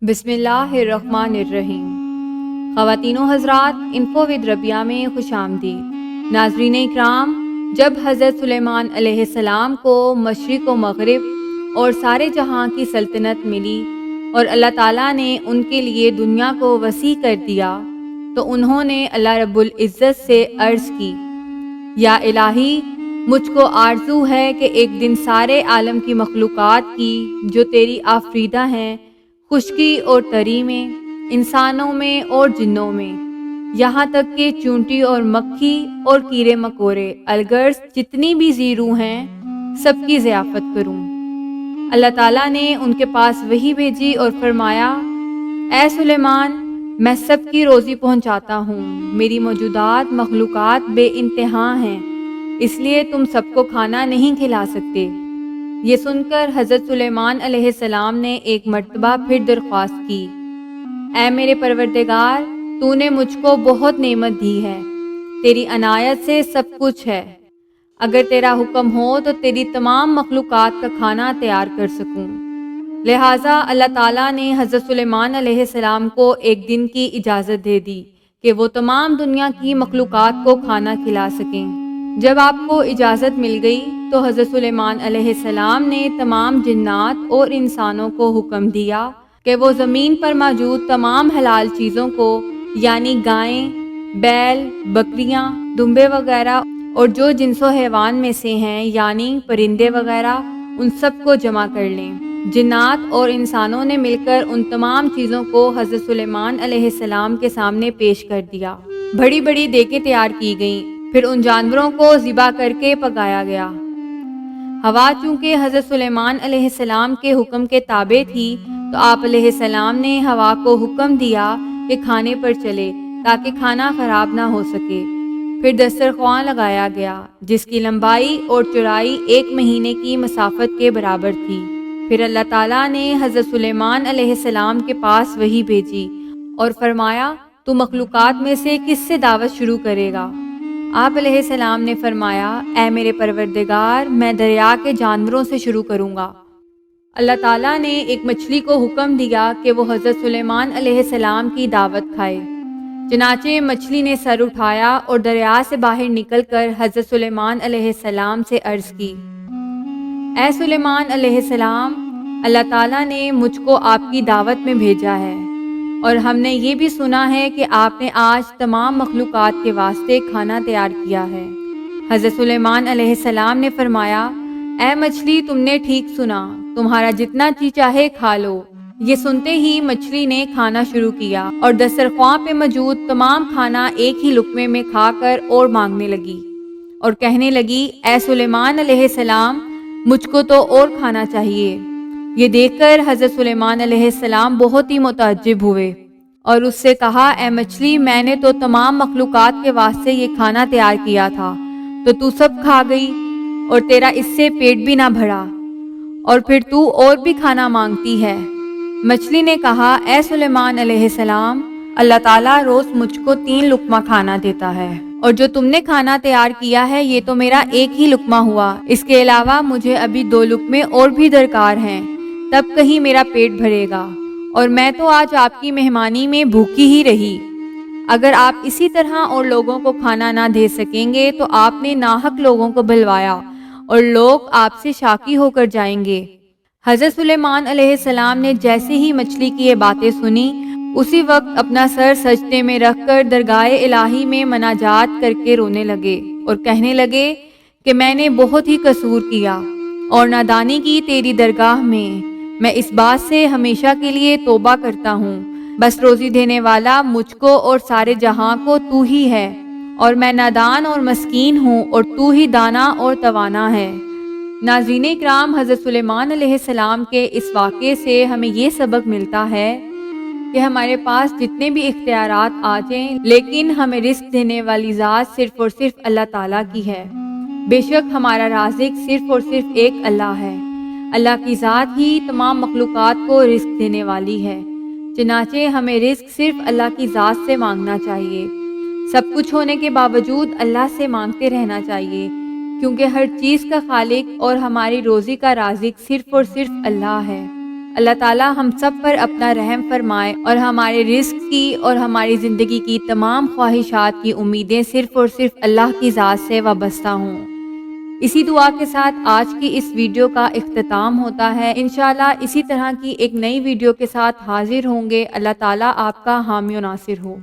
بسم اللہ الرحمن الرحیم۔ خواتین و حضرات، انفو ود ربیہ میں خوش آمدید۔ ناظرین اکرام، جب حضرت سلیمان علیہ السلام کو مشرق و مغرب اور سارے جہاں کی سلطنت ملی اور اللہ تعالیٰ نے ان کے لیے دنیا کو وسیع کر دیا تو انہوں نے اللہ رب العزت سے عرض کی، یا الہی، مجھ کو آرزو ہے کہ ایک دن سارے عالم کی مخلوقات کی جو تیری آفریدہ ہیں، خشکی اور تری میں، انسانوں میں اور جنوں میں، یہاں تک کہ چونٹی اور مکھی اور کیڑے مکوڑے الغرض جتنی بھی ذی روح ہیں، سب کی ضیافت کروں۔ اللہ تعالیٰ نے ان کے پاس وحی بھیجی اور فرمایا، اے سلیمان، میں سب کی روزی پہنچاتا ہوں، میری موجودات مخلوقات بے انتہا ہیں، اس لیے تم سب کو کھانا نہیں کھلا سکتے۔ یہ سن کر حضرت سلیمان علیہ السلام نے ایک مرتبہ پھر درخواست کی، اے میرے پروردگار، تو نے مجھ کو بہت نعمت دی ہے، تیری عنایت سے سب کچھ ہے، اگر تیرا حکم ہو تو تیری تمام مخلوقات کا کھانا تیار کر سکوں۔ لہٰذا اللہ تعالیٰ نے حضرت سلیمان علیہ السلام کو ایک دن کی اجازت دے دی کہ وہ تمام دنیا کی مخلوقات کو کھانا کھلا سکیں۔ جب آپ کو اجازت مل گئی تو حضرت سلیمان علیہ السلام نے تمام جنات اور انسانوں کو حکم دیا کہ وہ زمین پر موجود تمام حلال چیزوں کو، یعنی گائیں، بیل، بکریاں، دمبے وغیرہ اور جو جنس و حیوان میں سے ہیں، یعنی پرندے وغیرہ، ان سب کو جمع کر لیں۔ جنات اور انسانوں نے مل کر ان تمام چیزوں کو حضرت سلیمان علیہ السلام کے سامنے پیش کر دیا۔ بڑی بڑی دیگیں تیار کی گئیں، پھر ان جانوروں کو ذبح کر کے پکایا گیا۔ ہوا چونکہ حضرت سلیمان علیہ السلام کے حکم کے تابع تھی تو آپ علیہ السلام نے ہوا کو حکم دیا کہ کھانے پر چلے تاکہ کھانا خراب نہ ہو سکے۔ پھر دسترخوان لگایا گیا جس کی لمبائی اور چوڑائی 1 مہینے کی مسافت کے برابر تھی۔ پھر اللہ تعالیٰ نے حضرت سلیمان علیہ السلام کے پاس وحی بھیجی اور فرمایا، تو مخلوقات میں سے کس سے دعوت شروع کرے گا؟ آپ علیہ السلام نے فرمایا، اے میرے پروردگار، میں دریا کے جانوروں سے شروع کروں گا۔ اللہ تعالیٰ نے ایک مچھلی کو حکم دیا کہ وہ حضرت سلیمان علیہ السلام کی دعوت کھائے۔ چنانچہ مچھلی نے سر اٹھایا اور دریا سے باہر نکل کر حضرت سلیمان علیہ السلام سے عرض کی، اے سلیمان علیہ السلام، اللہ تعالیٰ نے مجھ کو آپ کی دعوت میں بھیجا ہے، اور ہم نے یہ بھی سنا ہے کہ آپ نے آج تمام مخلوقات کے واسطے کھانا تیار کیا ہے۔ حضرت سلیمان علیہ السلام نے فرمایا، اے مچھلی، تم نے ٹھیک سنا، تمہارا جتنا جی چاہے کھا لو۔ یہ سنتے ہی مچھلی نے کھانا شروع کیا اور دسترخوان پہ موجود تمام کھانا ایک ہی لقمے میں کھا کر اور مانگنے لگی اور کہنے لگی، اے سلیمان علیہ السلام، مجھ کو تو اور کھانا چاہیے۔ یہ دیکھ کر حضرت سلیمان علیہ السلام بہت ہی متعجب ہوئے اور اس سے کہا، اے مچھلی، میں نے تو تمام مخلوقات کے واسطے یہ کھانا تیار کیا تھا، تو سب کھا گئی اور تیرا اس سے پیٹ بھی نہ بھرا، اور پھر تو اور بھی کھانا مانگتی ہے۔ مچھلی نے کہا، اے سلیمان علیہ السلام، اللہ تعالیٰ روز مجھ کو 3 لقمہ کھانا دیتا ہے، اور جو تم نے کھانا تیار کیا ہے یہ تو میرا 1 ہی لقمہ ہوا، اس کے علاوہ مجھے ابھی 2 لقمے اور بھی درکار ہیں، تب کہیں میرا پیٹ بھرے گا، اور میں تو آج آپ کی مہمانی میں بھوکی ہی رہی۔ اگر آپ اسی طرح اور لوگوں کو کھانا نہ دے سکیں گے تو آپ نے ناحق لوگوں کو بھلوایا اور لوگ آپ سے شاکی ہو کر جائیں گے۔ حضرت سلیمان علیہ السلام نے جیسے ہی مچھلی کی یہ باتیں سنی، اسی وقت اپنا سر سجدے میں رکھ کر درگاہ الہی میں مناجات کر کے رونے لگے اور کہنے لگے کہ میں نے بہت ہی قصور کیا اور نادانی کی تیری درگاہ میں اس بات سے ہمیشہ کے لیے توبہ کرتا ہوں، بس روزی دینے والا مجھ کو اور سارے جہاں کو تو ہی ہے، اور میں نادان اور مسکین ہوں اور تو ہی دانا اور توانا ہے۔ ناظرین اکرام، حضرت سلیمان علیہ السلام کے اس واقعے سے ہمیں یہ سبق ملتا ہے کہ ہمارے پاس جتنے بھی اختیارات آ جائیں، لیکن ہمیں رزق دینے والی ذات صرف اور صرف اللہ تعالیٰ کی ہے۔ بے شک ہمارا رازق صرف اور صرف ایک اللہ ہے۔ اللہ کی ذات ہی تمام مخلوقات کو رزق دینے والی ہے، چنانچہ ہمیں رزق صرف اللہ کی ذات سے مانگنا چاہیے۔ سب کچھ ہونے کے باوجود اللہ سے مانگتے رہنا چاہیے، کیونکہ ہر چیز کا خالق اور ہماری روزی کا رازق صرف اور صرف اللہ ہے۔ اللہ تعالیٰ ہم سب پر اپنا رحم فرمائے اور ہمارے رزق کی اور ہماری زندگی کی تمام خواہشات کی امیدیں صرف اور صرف اللہ کی ذات سے وابستہ ہوں۔ اسی دعا کے ساتھ آج کی اس ویڈیو کا اختتام ہوتا ہے۔ انشاءاللہ اسی طرح کی ایک نئی ویڈیو کے ساتھ حاضر ہوں گے۔ اللہ تعالیٰ آپ کا حامی و ناصر ہو۔